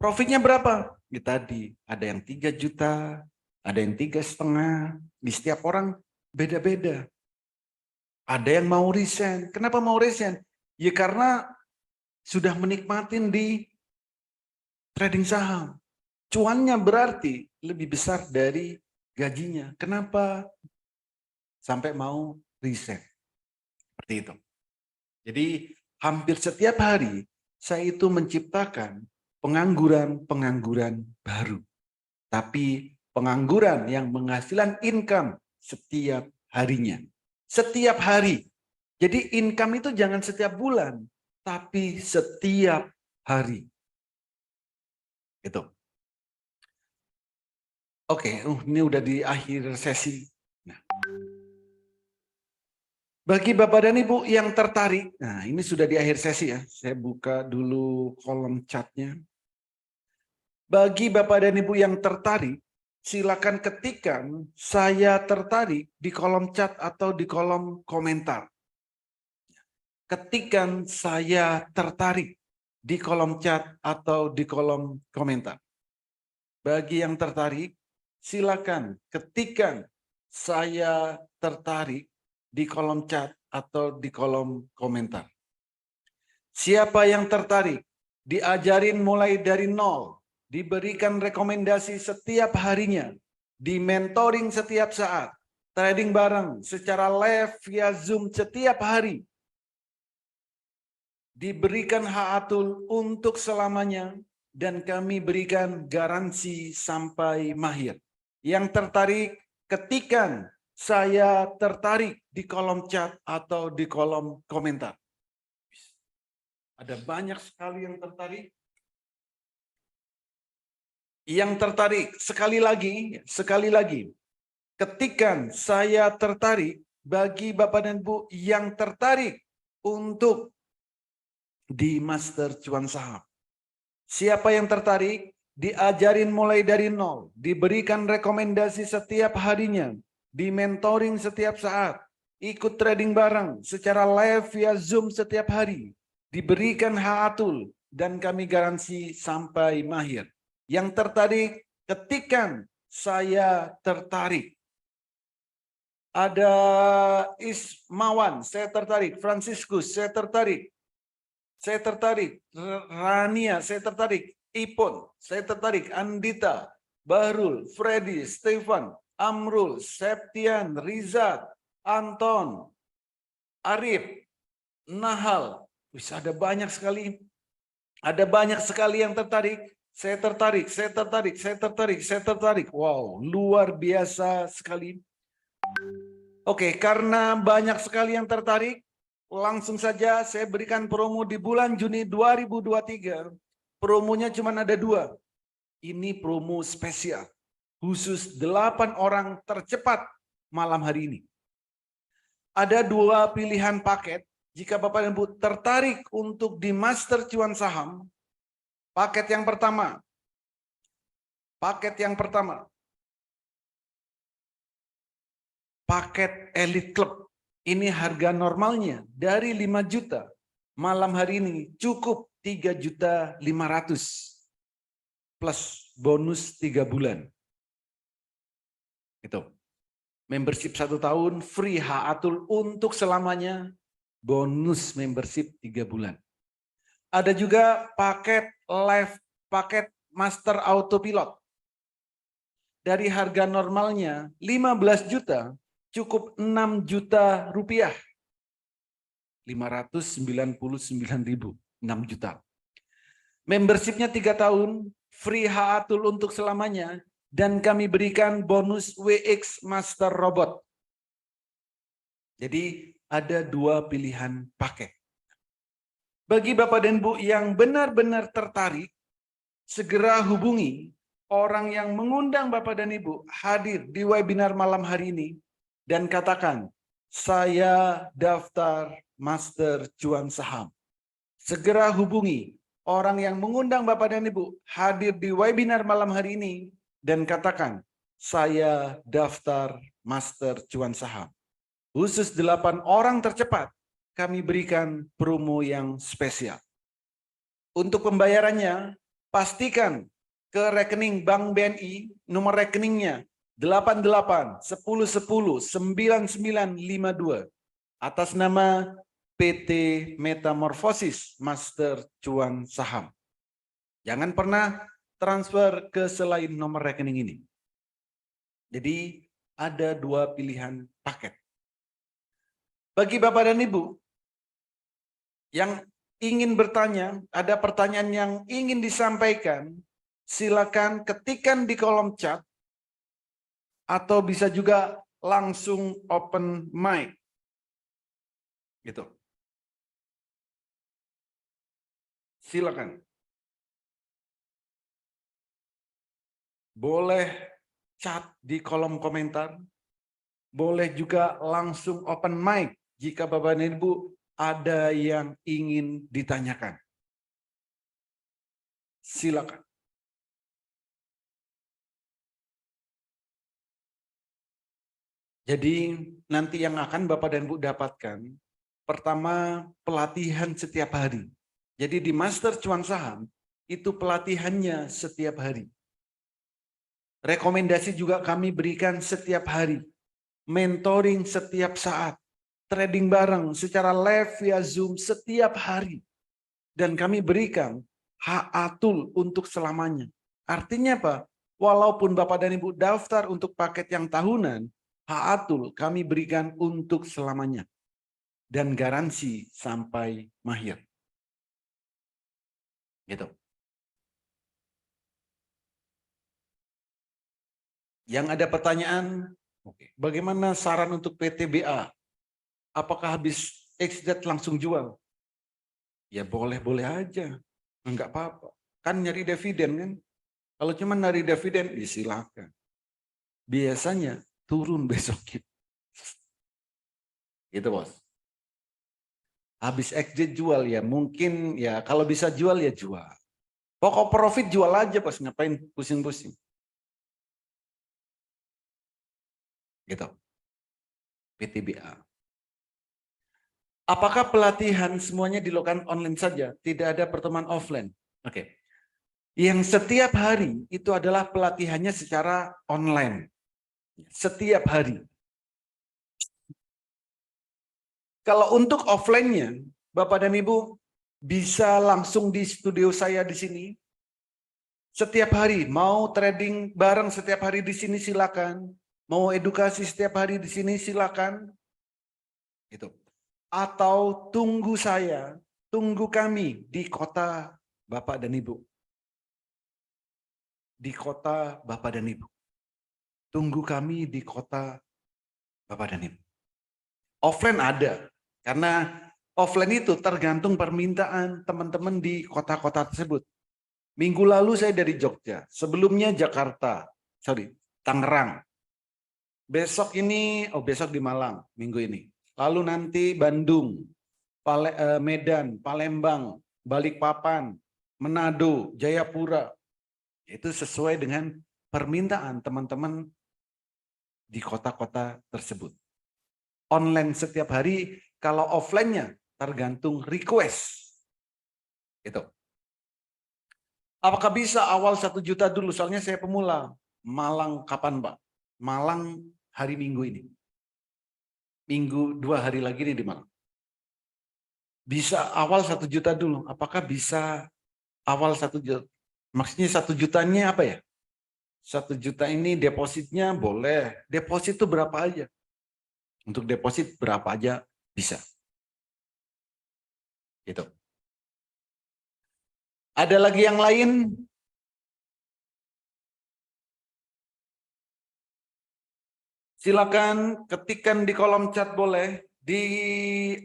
Profitnya berapa? Ya, tadi ada yang 3 juta, ada yang 3,5. Di setiap orang beda-beda. Ada yang mau resign. Kenapa mau resign? Ya karena sudah menikmatin di trading saham. Cuannya berarti lebih besar dari gajinya. Kenapa? Sampai mau resign. Seperti itu. Jadi hampir setiap hari saya itu menciptakan pengangguran baru. Tapi pengangguran yang menghasilkan income setiap harinya. Setiap hari. Jadi income itu jangan setiap bulan, tapi setiap hari. Itu. Oke, ini udah di akhir sesi. Nah. Bagi Bapak dan Ibu yang tertarik, nah ini sudah di akhir sesi ya. Saya buka dulu kolom chatnya. Bagi Bapak dan Ibu yang tertarik, silakan ketikkan saya tertarik di kolom chat atau di kolom komentar. Ketikkan saya tertarik di kolom chat atau di kolom komentar. Bagi yang tertarik, silakan ketikkan saya tertarik di kolom chat atau di kolom komentar. Siapa yang tertarik? Diajarin mulai dari nol, diberikan rekomendasi setiap harinya, di mentoring setiap saat, trading bareng secara live via Zoom setiap hari, diberikan hak atul untuk selamanya, dan kami berikan garansi sampai mahir. Yang tertarik, ketikkan saya tertarik di kolom chat atau di kolom komentar. Ada banyak sekali yang tertarik. Yang tertarik, sekali lagi, ketikkan saya tertarik bagi Bapak dan Bu yang tertarik untuk di Master Cuan Saham. Siapa yang tertarik? Diajarin mulai dari nol, diberikan rekomendasi setiap harinya, di mentoring setiap saat, ikut trading bareng secara live via Zoom setiap hari, diberikan hak atul, dan kami garansi sampai mahir. Yang tertarik, ketikkan saya tertarik. Ada Ismawan, saya tertarik. Franciscus, saya tertarik. Saya tertarik. Rania, saya tertarik. Ipon, saya tertarik. Andita, Bahrul, Freddy, Stefan, Amrul, Septian, Rizat, Anton, Arif, Nahal. Bisa ada banyak sekali. Ada banyak sekali yang tertarik. Saya tertarik, saya tertarik, saya tertarik, saya tertarik. Wow, luar biasa sekali. Oke, karena banyak sekali yang tertarik, langsung saja saya berikan promo di bulan Juni 2023. Promonya cuma ada 2. Ini promo spesial. Khusus 8 orang tercepat malam hari ini. Ada 2 pilihan paket. jika Bapak dan Ibu tertarik untuk di Master Cuan Saham, paket yang pertama, paket Elite Club. Ini harga normalnya dari 5 juta. Malam hari ini cukup 3.500.000 plus bonus 3 bulan. Itu. Membership 1 tahun, free Haatul untuk selamanya, bonus membership 3 bulan. Ada juga paket live, paket Master Autopilot. Dari harga normalnya 15 juta, cukup 6 juta rupiah. 599.000, 6 juta. Membershipnya 3 tahun, free Haatul untuk selamanya, dan kami berikan bonus WX Master Robot. Jadi ada 2 pilihan paket. Bagi Bapak dan Ibu yang benar-benar tertarik, segera hubungi orang yang mengundang Bapak dan Ibu hadir di webinar malam hari ini dan katakan, saya daftar Master Cuan Saham. Segera hubungi orang yang mengundang Bapak dan Ibu hadir di webinar malam hari ini dan katakan, saya daftar Master Cuan Saham. Khusus 8 orang tercepat, kami berikan promo yang spesial. Untuk pembayarannya, pastikan ke rekening Bank BNI, nomor rekeningnya 8810109952 atas nama PT Metamorfosis Master Cuan Saham. Jangan pernah transfer ke selain nomor rekening ini. Jadi ada 2 pilihan paket. Bagi Bapak dan Ibu yang ingin bertanya, ada pertanyaan yang ingin disampaikan, silakan ketikkan di kolom chat atau bisa juga langsung open mic. Gitu. Silakan. Boleh chat di kolom komentar. Boleh juga langsung open mic jika Bapak dan Ibu ada yang ingin ditanyakan. Silakan. Jadi nanti yang akan Bapak dan Ibu dapatkan, pertama pelatihan setiap hari. Jadi di Master Cuan Saham itu pelatihannya setiap hari. Rekomendasi juga kami berikan setiap hari. Mentoring setiap saat. Trading bareng secara live via Zoom setiap hari. Dan kami berikan Haatul untuk selamanya. Artinya apa? Walaupun Bapak dan Ibu daftar untuk paket yang tahunan, Haatul kami berikan untuk selamanya. Dan garansi sampai mahir. Gitu. Yang ada pertanyaan, bagaimana saran untuk PTBA? Apakah habis exit langsung jual? Ya boleh-boleh aja. Enggak apa-apa. Kan nyari dividen kan? Kalau cuma nyari dividen, ya silakan. Biasanya turun besok gitu. Gitu bos. Habis exit jual ya mungkin ya kalau bisa jual ya jual. Pokok profit jual aja bos, ngapain pusing-pusing. Gitu. PTBA. Apakah pelatihan semuanya dilakukan online saja? Tidak ada pertemuan offline. Oke. Yang setiap hari itu adalah pelatihannya secara online. Setiap hari. Kalau untuk offline-nya, Bapak dan Ibu bisa langsung di studio saya di sini. Setiap hari, mau trading bareng setiap hari di sini silakan. Mau edukasi setiap hari di sini silakan. Gitu. Atau tunggu saya, tunggu kami di kota Bapak dan Ibu. Di kota Bapak dan Ibu. Tunggu kami di kota Bapak dan Ibu. Offline ada, karena offline itu tergantung permintaan teman-teman di kota-kota tersebut. Minggu lalu saya dari Jogja, sebelumnya Jakarta, Tangerang. Besok ini, besok di Malang, minggu ini. Lalu nanti Bandung, Medan, Palembang, Balikpapan, Manado, Jayapura. Itu sesuai dengan permintaan teman-teman di kota-kota tersebut. Online setiap hari, kalau offline-nya tergantung request. Itu. Apakah bisa awal 1 juta dulu? Soalnya saya pemula. Malang kapan, Pak? Malang hari Minggu ini. Minggu 2 hari lagi nih di Malang. Bisa awal 1 juta dulu. Apakah bisa awal 1 juta? Maksudnya 1 jutanya apa ya? 1 juta ini depositnya boleh. Deposit itu berapa aja? Untuk deposit berapa aja bisa. Gitu. Ada lagi yang lain? Silakan ketikkan di kolom chat boleh. Di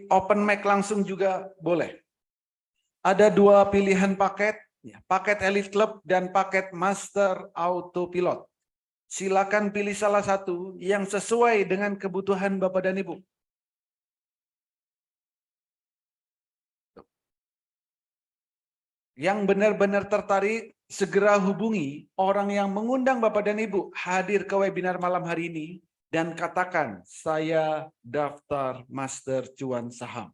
open mic langsung juga boleh. Ada 2 pilihan paket. Paket Elite Club dan paket Master Autopilot. Silakan pilih salah satu yang sesuai dengan kebutuhan Bapak dan Ibu. Yang benar-benar tertarik, segera hubungi orang yang mengundang Bapak dan Ibu hadir ke webinar malam hari ini dan katakan, saya daftar Master Cuan Saham.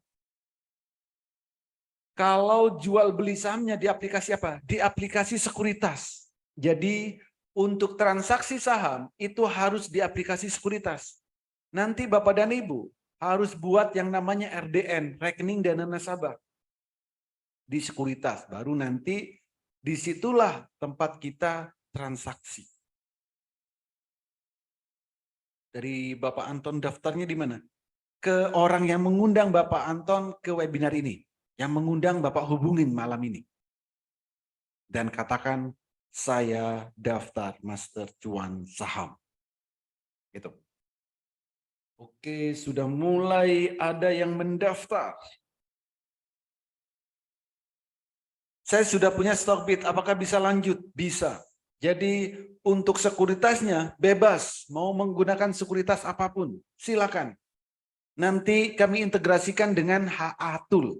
Kalau jual beli sahamnya di aplikasi apa? Di aplikasi sekuritas. Jadi untuk transaksi saham itu harus di aplikasi sekuritas. Nanti Bapak dan Ibu harus buat yang namanya RDN, rekening dana nasabah. Di sekuritas, baru nanti disitulah tempat kita transaksi. Dari Bapak Anton daftarnya di mana? Ke orang yang mengundang Bapak Anton ke webinar ini. Yang mengundang Bapak hubungin malam ini. Dan katakan, saya daftar Master Cuan Saham. Gitu. Oke, sudah mulai ada yang mendaftar. Saya sudah punya Stockbit, apakah bisa lanjut? Bisa. Jadi untuk sekuritasnya bebas, mau menggunakan sekuritas apapun, silakan. Nanti kami integrasikan dengan HA Tool.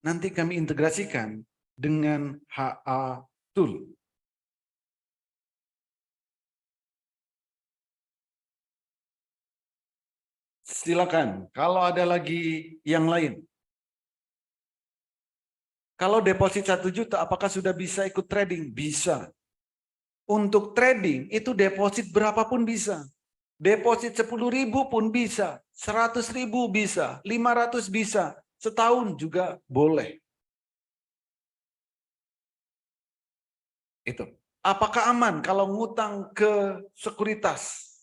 Nanti kami integrasikan dengan HA Tool. Silakan, kalau ada lagi yang lain. Kalau deposit 1 juta, apakah sudah bisa ikut trading? Bisa. Untuk trading, itu deposit berapapun bisa. Deposit 10.000 pun bisa, 100.000 bisa, 500 bisa, setahun juga boleh. Itu. Apakah aman kalau ngutang ke sekuritas?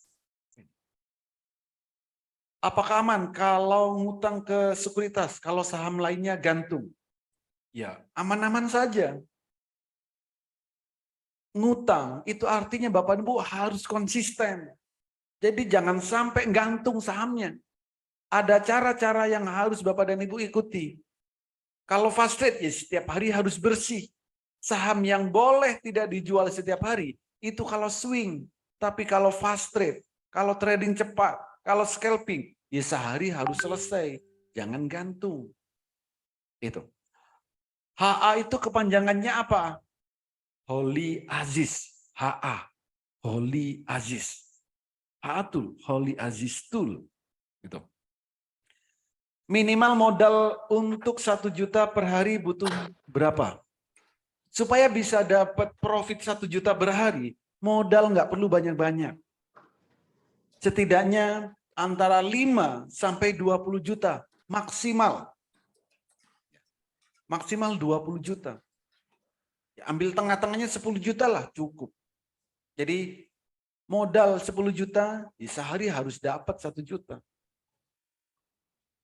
Apakah aman kalau ngutang ke sekuritas, kalau saham lainnya gantung? Ya, aman-aman saja. Ngutang itu artinya Bapak Ibu harus konsisten. Jadi jangan sampai gantung sahamnya. Ada cara-cara yang harus Bapak dan Ibu ikuti. Kalau fast trade ya setiap hari harus bersih. Saham yang boleh tidak dijual setiap hari itu kalau swing. Tapi kalau fast trade, kalau trading cepat, kalau scalping, ya sehari harus selesai. Jangan gantung. Itu. HA itu kepanjangannya apa? Holy Aziz. HA. Holy Aziz. HA Tool. Holy Aziz Tool. Gitu. Minimal modal untuk 1 juta per hari butuh berapa? Supaya bisa dapat profit 1 juta per hari, modal nggak perlu banyak-banyak. Setidaknya antara 5 sampai 20 juta maksimal. Maksimal 20 juta. Ambil tengah-tengahnya 10 juta lah cukup. Jadi modal 10 juta, sehari harus dapat 1 juta.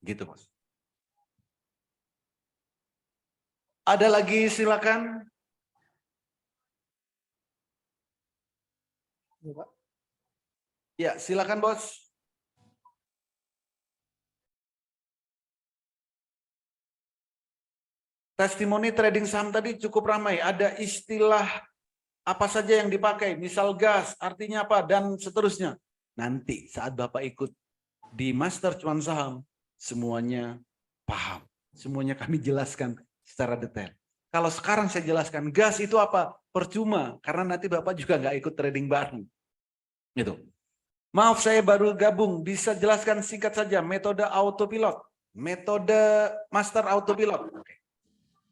Gitu, Mas. Ada lagi silakan. Ya, silakan Bos. Testimoni trading saham tadi cukup ramai. Ada istilah apa saja yang dipakai. Misal gas, artinya apa, dan seterusnya. Nanti saat Bapak ikut di Master Cuan Saham, semuanya paham. Semuanya kami jelaskan secara detail. Kalau sekarang saya jelaskan gas itu apa? Percuma, karena nanti Bapak juga nggak ikut trading bareng. Gitu. Maaf saya baru gabung, bisa jelaskan singkat saja metode autopilot. Metode master autopilot.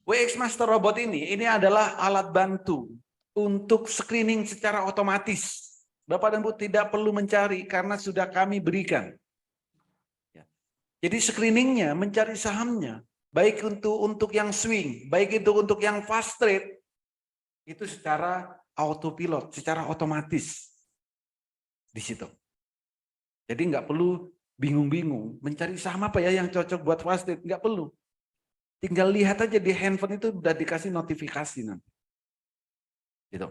WX Master Robot ini adalah alat bantu untuk screening secara otomatis. Bapak dan Ibu tidak perlu mencari karena sudah kami berikan. Jadi screeningnya mencari sahamnya, baik untuk yang swing, baik itu untuk yang fast trade, itu secara autopilot, secara otomatis di situ. Jadi nggak perlu bingung-bingung mencari saham apa ya yang cocok buat fast trade, nggak perlu. Tinggal lihat aja di handphone itu udah dikasih notifikasi nanti. Gitu.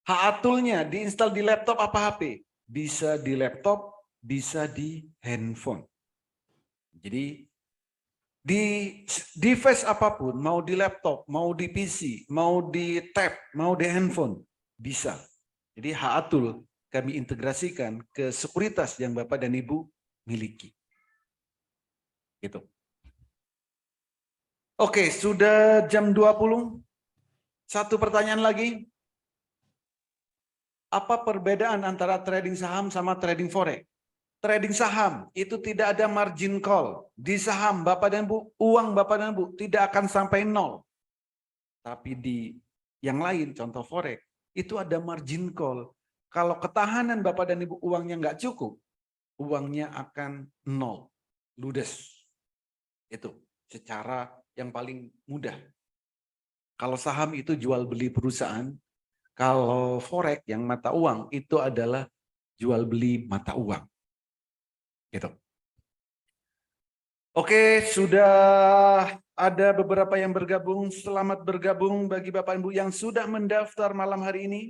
HA-tool-nya diinstal di laptop apa HP? Bisa di laptop, bisa di handphone. Jadi di device apapun, mau di laptop, mau di PC, mau di tab, mau di handphone, bisa. Jadi HA-tool kami integrasikan ke sekuritas yang Bapak dan Ibu miliki. Gitu. Oke, sudah jam 20. Satu pertanyaan lagi. Apa perbedaan antara trading saham sama trading forex? Trading saham itu tidak ada margin call. Di saham Bapak dan Ibu, uang Bapak dan Ibu tidak akan sampai nol. Tapi di yang lain, contoh forex, itu ada margin call. Kalau ketahanan Bapak dan Ibu uangnya nggak cukup, uangnya akan nol. Ludes. Itu secara yang paling mudah. Kalau saham itu jual beli perusahaan, kalau forex yang mata uang itu adalah jual beli mata uang. Gitu. Oke, sudah ada beberapa yang bergabung. Selamat bergabung bagi Bapak Ibu yang sudah mendaftar malam hari ini.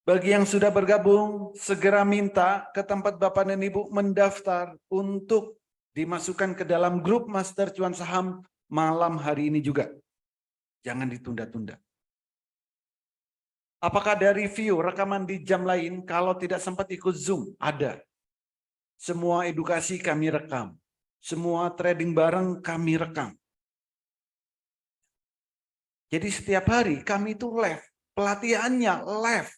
Bagi yang sudah bergabung, segera minta ke tempat Bapak dan Ibu mendaftar untuk dimasukkan ke dalam grup Master Cuan Saham malam hari ini juga. Jangan ditunda-tunda. Apakah ada review rekaman di jam lain? Kalau tidak sempat ikut Zoom, ada. Semua edukasi kami rekam. Semua trading bareng kami rekam. Jadi setiap hari kami itu live. Pelatihannya live.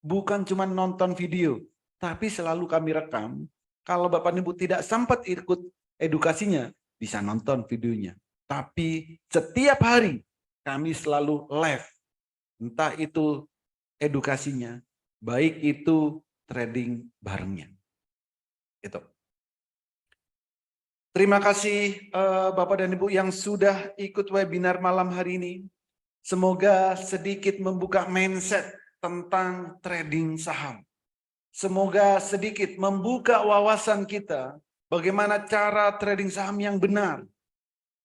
Bukan cuma nonton video. Tapi selalu kami rekam. Kalau Bapak Ibu tidak sempat ikut edukasinya, bisa nonton videonya. Tapi setiap hari kami selalu live. Entah itu edukasinya, baik itu trading barengnya. Itu. Terima kasih Bapak dan Ibu yang sudah ikut webinar malam hari ini. Semoga sedikit membuka mindset tentang trading saham. Semoga sedikit membuka wawasan kita bagaimana cara trading saham yang benar.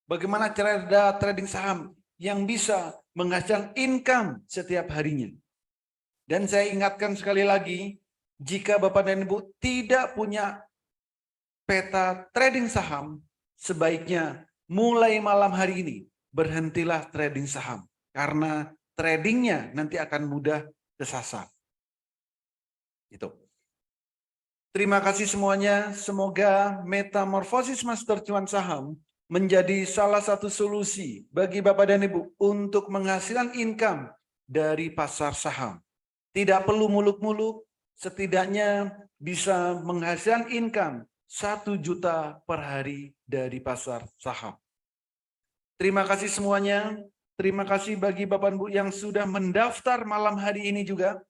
Bagaimana cara trading saham yang bisa menghasilkan income setiap harinya. Dan saya ingatkan sekali lagi, jika Bapak dan Ibu tidak punya peta trading saham, sebaiknya mulai malam hari ini berhentilah trading saham. Karena tradingnya nanti akan mudah kesasar. Itu. Terima kasih semuanya. Semoga metamorfosis Master Cuan Saham menjadi salah satu solusi bagi Bapak dan Ibu untuk menghasilkan income dari pasar saham. Tidak perlu muluk-muluk, setidaknya bisa menghasilkan income 1 juta per hari dari pasar saham. Terima kasih semuanya. Terima kasih bagi Bapak dan Ibu yang sudah mendaftar malam hari ini juga.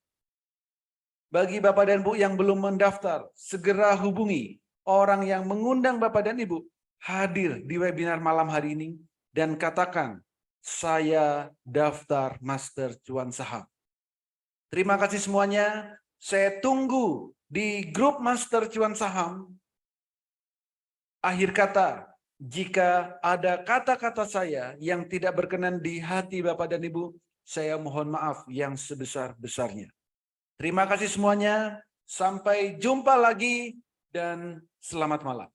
Bagi Bapak dan Ibu yang belum mendaftar, segera hubungi orang yang mengundang Bapak dan Ibu hadir di webinar malam hari ini dan katakan, saya daftar Master Cuan Saham. Terima kasih semuanya. Saya tunggu di grup Master Cuan Saham. Akhir kata, jika ada kata-kata saya yang tidak berkenan di hati Bapak dan Ibu, saya mohon maaf yang sebesar-besarnya. Terima kasih semuanya. Sampai jumpa lagi dan selamat malam.